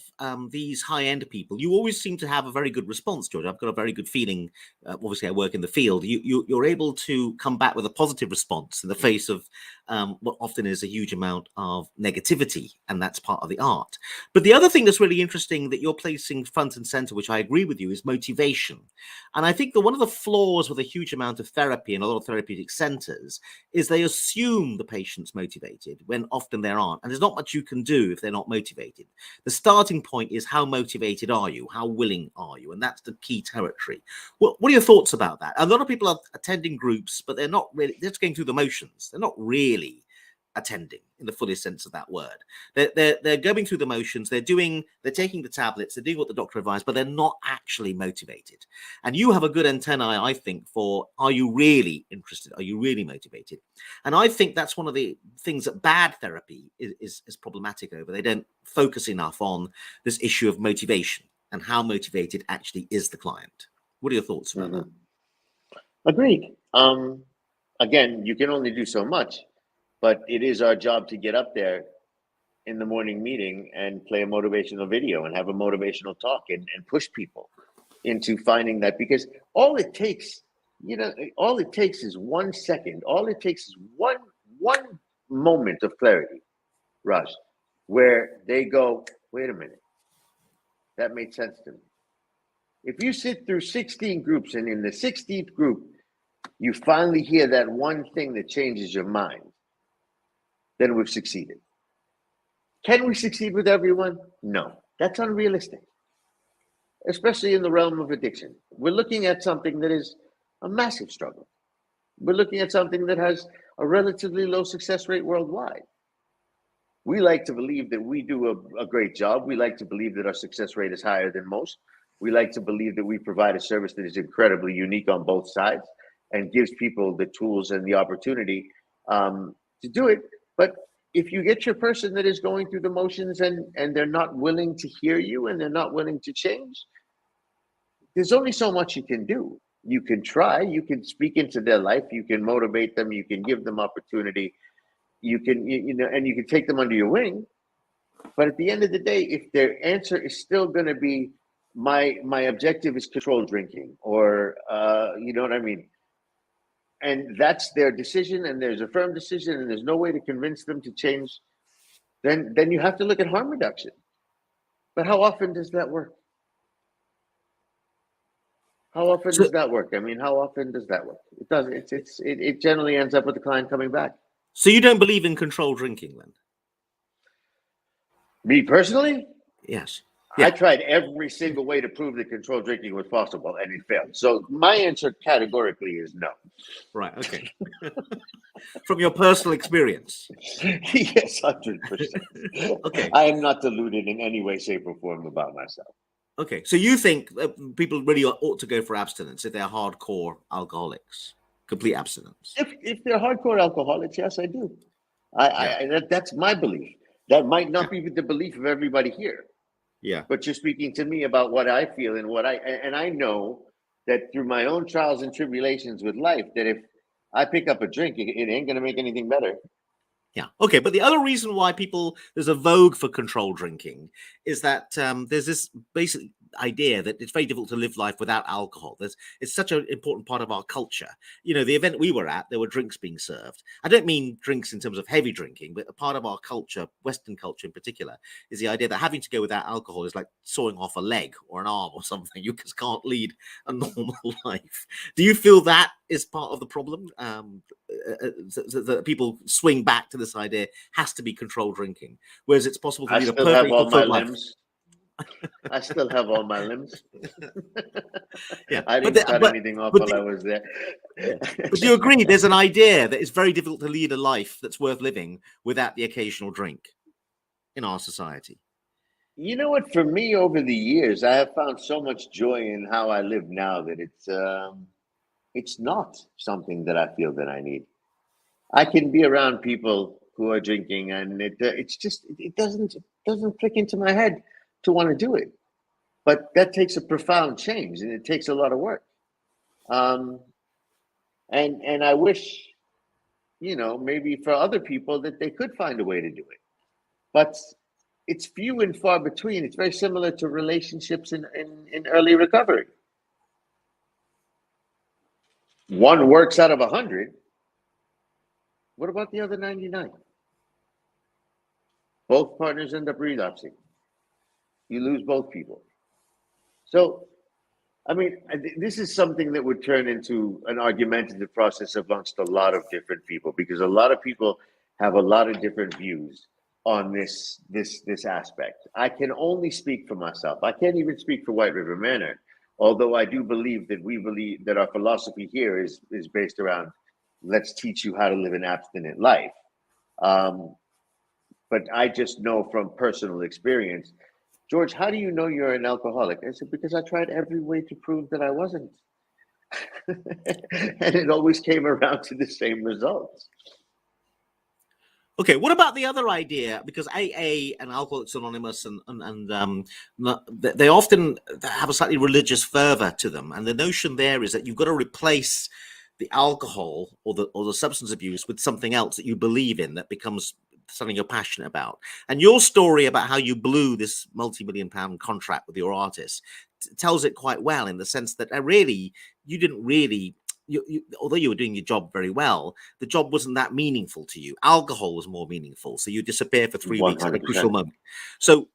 these high-end people, you always seem to have a very good response, George. I've got a very good feeling. Obviously, I work in the field. You're able to come back with a positive response in the face of what often is a huge amount of negativity, and that's part of the art. But the other thing that's really interesting that you're placing front and center, which I agree with you, is motivation. And I think that one of the flaws with a huge amount of therapy and a lot of therapeutic centers is they assume the patient's motivated when often there aren't. And there's not much you can do if they're not motivated. The starting point is, how motivated are you? How willing are you? And that's the key territory. What are your thoughts about that? A lot of people are attending groups, but they're not really, they're just going through the motions. They're not really attending in the fullest sense of that word. They're going through the motions. They're taking the tablets. They're doing what the doctor advised, but they're not actually motivated. And you have a good antennae, I think, for, are you really interested? Are you really motivated? And I think that's one of the things that bad therapy is problematic over. They don't focus enough on this issue of motivation and how motivated actually is the client. What are your thoughts about that? Agreed. Again, you can only do so much. But it is our job to get up there in the morning meeting and play a motivational video and have a motivational talk and push people into finding that, because all it takes is 1 second. All it takes is one moment of clarity, Raj, where they go, wait a minute, that made sense to me. If you sit through 16 groups and in the 16th group, you finally hear that one thing that changes your mind, then we've succeeded. Can we succeed with everyone? No, that's unrealistic, especially in the realm of addiction. We're looking at something that is a massive struggle. We're looking at something that has a relatively low success rate worldwide. We like to believe that we do a great job. We like to believe that our success rate is higher than most. We like to believe that we provide a service that is incredibly unique on both sides and gives people the tools and the opportunity to do it. But if you get your person that is going through the motions and they're not willing to hear you and they're not willing to change, there's only so much you can do. You can try, you can speak into their life, you can motivate them, you can give them opportunity, you can, and you can take them under your wing. But at the end of the day, if their answer is still going to be, my objective is controlled drinking, or you know what I mean? And that's their decision, and there's a firm decision, and there's no way to convince them to change, then you have to look at harm reduction. But how often does that work? How often does that work? I mean, how often does that work? It doesn't. It generally ends up with the client coming back. So you don't believe in controlled drinking, then? Me personally? Yes. Yeah. I tried every single way to prove that controlled drinking was possible, and it failed. So my answer categorically is no. Right. Okay. From your personal experience. Yes, 100%. Okay. I am not deluded in any way, shape, or form about myself. Okay. So you think people really ought to go for abstinence if they're hardcore alcoholics, complete abstinence? If they're hardcore alcoholics, yes, I do. That's my belief. That might not be the belief of everybody here. Yeah. But you're speaking to me about what I feel and I know that through my own trials and tribulations with life, that if I pick up a drink, it ain't going to make anything better. Yeah. Okay. But the other reason why there's a vogue for controlled drinking is that there's this basic idea that it's very difficult to live life without alcohol. It's such an important part of our culture. You know, the event we were at, there were drinks being served. I don't mean drinks in terms of heavy drinking, but a part of our culture, Western culture in particular, is the idea that having to go without alcohol is like sawing off a leg or an arm or something. You just can't lead a normal life. Do you feel that is part of the problem? That people swing back to this idea has to be controlled drinking, whereas it's possible to lead a perfectly fulfilled life. I still have all my limbs. Yeah, I but didn't cut anything off but while I was there. yeah. But do you agree? There's an idea that it's very difficult to lead a life that's worth living without the occasional drink in our society. You know what? For me, over the years, I have found so much joy in how I live now that it's not something that I feel that I need. I can be around people who are drinking, and it's just it doesn't click into my head to want to do it. But that takes a profound change, and it takes a lot of work. Um, and I wish, maybe for other people that they could find a way to do it, but it's few and far between. It's very similar to relationships in early recovery. One works out of 100. What about the other 99? Both partners end up relapsing. You lose both people. So, I mean, this is something that would turn into an argumentative process amongst a lot of different people, because a lot of people have a lot of different views on this aspect. I can only speak for myself. I can't even speak for White River Manor, although I do believe that we believe that our philosophy here is based around, let's teach you how to live an abstinent life. Um, but I just know from personal experience. George, how do you know you're an alcoholic? I said, because I tried every way to prove that I wasn't. And it always came around to the same results. Okay, what about the other idea? Because AA and Alcoholics Anonymous they often have a slightly religious fervor to them, and the notion there is that you've got to replace the alcohol or the substance abuse with something else that you believe in that becomes something you're passionate about. And your story about how you blew this multi-million-pound contract with your artist tells it quite well, in the sense that you didn't really. Although you were doing your job very well, the job wasn't that meaningful to you. Alcohol was more meaningful. So you disappear for 3 weeks at a crucial 100%. moment. So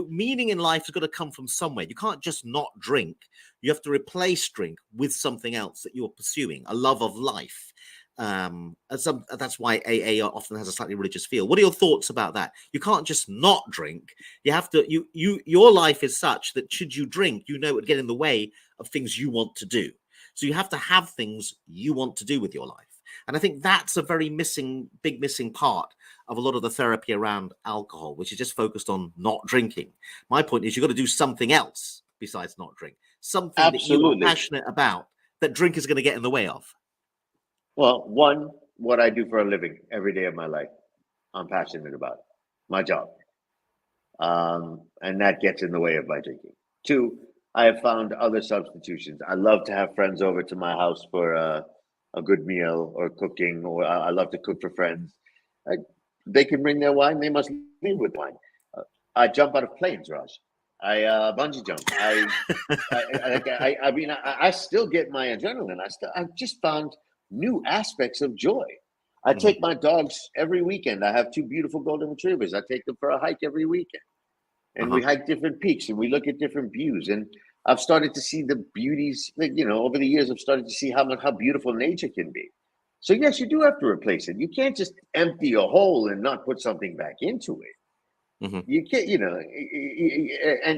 meaning in life has got to come from somewhere. You can't just not drink. You have to replace drink with something else that you're pursuing, a love of life. That's why AA often has a slightly religious feel. What are your thoughts about that? You can't just not drink. You have to. Your life is such that should you drink, it would get in the way of things you want to do. So you have to have things you want to do with your life. And I think that's a very big missing part of a lot of the therapy around alcohol, which is just focused on not drinking. My point is, you've got to do something else besides not drink, something that you are Absolutely. passionate about that drink is going to get in the way of. Well, one, what I do for a living every day of my life, I'm passionate about my job. And that gets in the way of my drinking. Two, I have found other substitutions. I love to have friends over to my house for a good meal or cooking, or I love to cook for friends. They can bring their wine. They must leave with wine. I jump out of planes, Raj. I bungee jump. I mean, I still get my adrenaline. I've just found new aspects of joy. I take my dogs every weekend. I have two beautiful golden retrievers. I take them for a hike every weekend. And we hike different peaks and we look at different views. And I've started to see the beauties, over the years, I've started to see how beautiful nature can be. So yes, you do have to replace it. You can't just empty a hole and not put something back into it. You can't,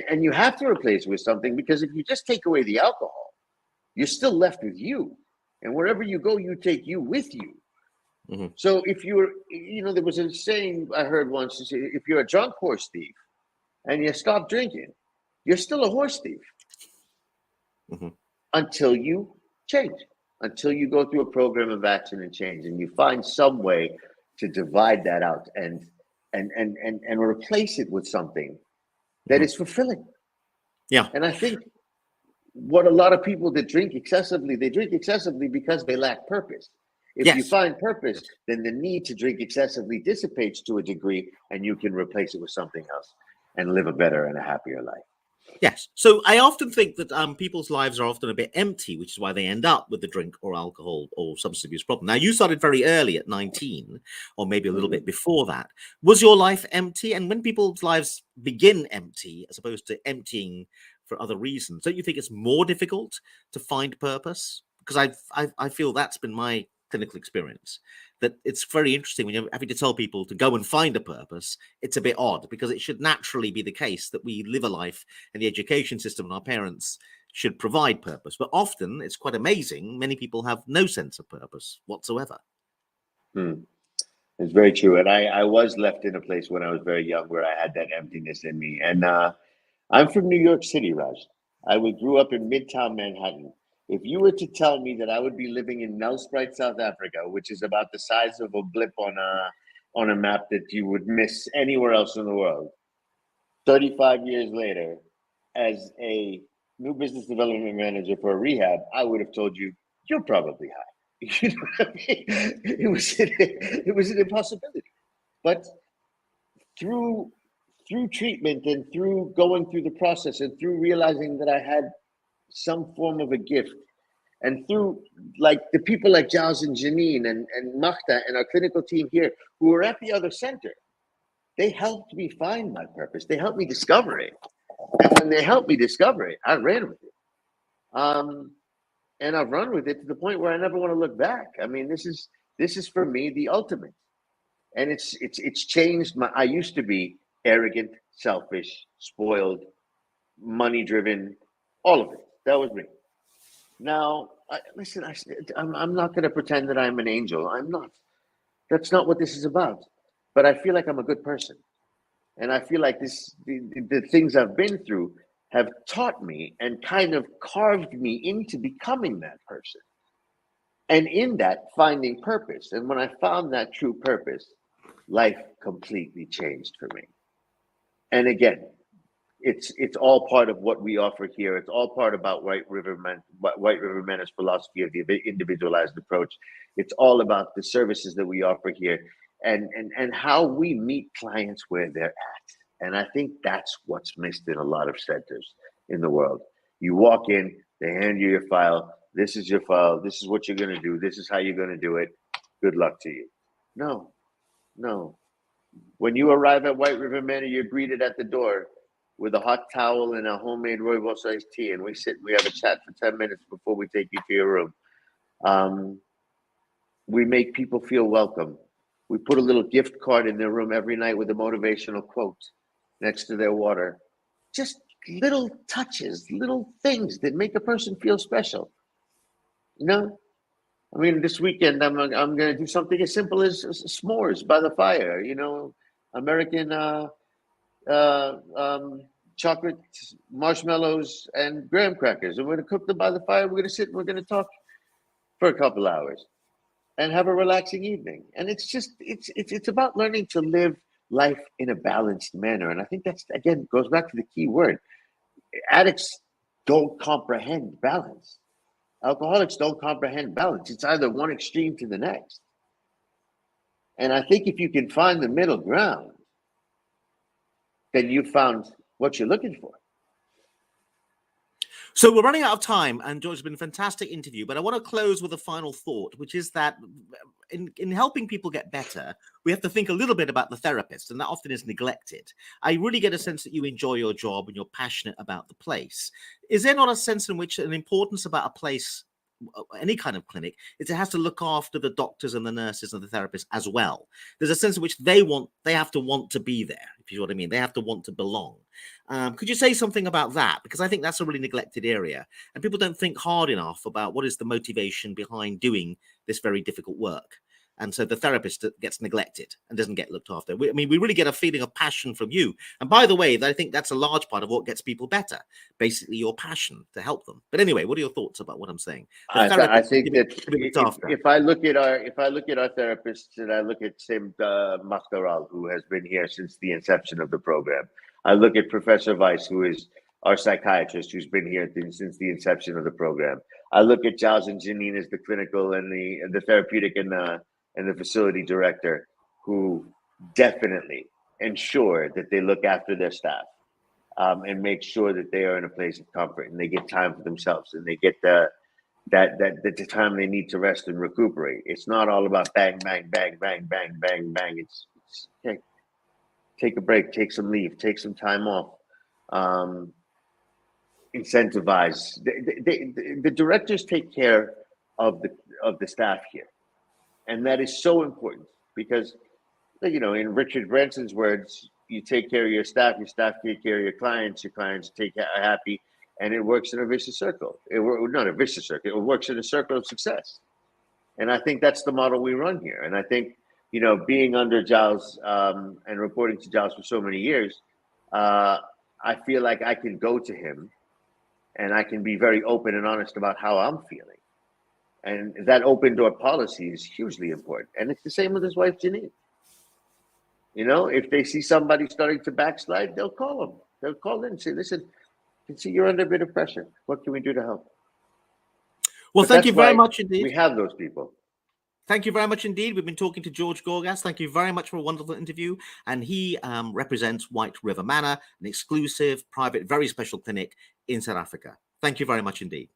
and you have to replace it with something, because if you just take away the alcohol, you're still left with you. And wherever you go, you take you with you. So if there was a saying I heard once, if you're a drunk horse thief, and you stop drinking, you're still a horse thief until you change, until you go through a program of action and change, and you find some way to divide that out and replace it with something that is fulfilling. Yeah. And I think what a lot of people that drink excessively, they drink excessively because they lack purpose. If you find purpose, then the need to drink excessively dissipates to a degree, and you can replace it with something else and live a better and a happier life. Yes. So I often think that people's lives are often a bit empty, which is why they end up with the drink or alcohol or substance abuse problem. Now, you started very early at 19, or maybe a little bit before that. Was your life empty? And when people's lives begin empty, as opposed to emptying for other reasons, don't you think it's more difficult to find purpose? Because I feel that's been my clinical experience that it's very interesting when you're having to tell people to go and find a purpose. It's a bit odd because it should naturally be the case that we live a life and the education system and our parents should provide purpose. But often it's quite amazing. Many people have no sense of purpose whatsoever. It's very true. And I was left in a place when I was very young where I had that emptiness in me. And I'm from New York City, Raj. Grew up in Midtown Manhattan. If you were to tell me that I would be living in Nelspruit, South Africa, which is about the size of a blip on a map that you would miss anywhere else in the world, 35 years later, as a new business development manager for a rehab, I would have told you, you're probably high. You know what I mean? It was an impossibility. But through treatment and through going through the process and through realizing that I had some form of a gift, and through like the people like Giles and Janine and Magda and our clinical team here who were at the other center, they helped me find my purpose. They helped me discover it. And when they helped me discover it, I ran with it. And I've run with it to the point where I never want to look back. I mean, this is for me the ultimate. And it's changed I used to be arrogant, selfish, spoiled, money driven, all of it. That was me. Now, I'm not going to pretend that I'm an angel. I'm not. That's not what this is about. But I feel like I'm a good person. And I feel like the things I've been through have taught me and kind of carved me into becoming that person. And in that, finding purpose. And when I found that true purpose, life completely changed for me. And again, it's all part of what we offer here. It's all part about White River Menace philosophy of the individualized approach. It's all about the services that we offer here and how we meet clients where they're at. And I think that's what's missed in a lot of centers in the world. You walk in, they hand you your file. This is your file. This is what you're going to do. This is how you're going to do it. Good luck to you. No. When you arrive at White River Manor, you're greeted at the door with a hot towel and a homemade rooibos iced tea, and we have a chat for 10 minutes before we take you to your room. We make people feel welcome. We put a little gift card in their room every night with a motivational quote next to their water. Just little touches, little things that make a person feel special. You know? I mean, this weekend I'm going to do something as simple as s'mores by the fire. You know, American chocolate marshmallows and graham crackers, and we're going to cook them by the fire. We're going to sit and we're going to talk for a couple hours and have a relaxing evening. And it's about learning to live life in a balanced manner. And I think that's, again, goes back to the key word. Addicts don't comprehend balance. Alcoholics don't comprehend balance. It's either one extreme to the next. And I think if you can find the middle ground, then you found what you're looking for. So we're running out of time, and George, has been a fantastic interview, but I want to close with a final thought, which is that in helping people get better, we have to think a little bit about the therapist, and that often is neglected. I really get a sense that you enjoy your job and you're passionate about the place. Is there not a sense in which an importance about a place, any kind of clinic, is it has to look after the doctors and the nurses and the therapists as well? There's a sense in which they have to want to be there, if you know what I mean. They have to want to belong. Could you say something about that? Because I think that's a really neglected area, and people don't think hard enough about what is the motivation behind doing this very difficult work. And so the therapist gets neglected and doesn't get looked after. We really get a feeling of passion from you. And by the way, I think that's a large part of what gets people better. Basically, your passion to help them. But anyway, what are your thoughts about what I'm saying? I think that if I look at our therapists, and I look at Sim Makhtaral, who has been here since the inception of the program, I look at Professor Weiss, who is our psychiatrist, who's been here since the inception of the program. I look at Giles and Janine as the clinical and the therapeutic and the facility director, who definitely ensure that they look after their staff and make sure that they are in a place of comfort and they get time for themselves and they get the time they need to rest and recuperate. It's not all about bang, bang, bang, bang, bang, bang, bang. It's okay. Take a break, take some leave, take some time off. Incentivize. The directors take care of the staff here. And that is so important because, in Richard Branson's words, you take care of your staff take care of your clients are happy, and it works in a vicious circle. Not a vicious circle, it works in a circle of success. And I think that's the model we run here. And I think, being under Giles and reporting to Giles for so many years, I feel like I can go to him and I can be very open and honest about how I'm feeling. And that open door policy is hugely important. And it's the same with his wife, Janine. If they see somebody starting to backslide, they'll call them. They'll call in and say, listen, I can see you're under a bit of pressure. What can we do to help? Well, thank you very much indeed. We have those people. Thank you very much indeed. We've been talking to George Georgas. Thank you very much for a wonderful interview. And he represents White River Manor, an exclusive, private, very special clinic in South Africa. Thank you very much indeed.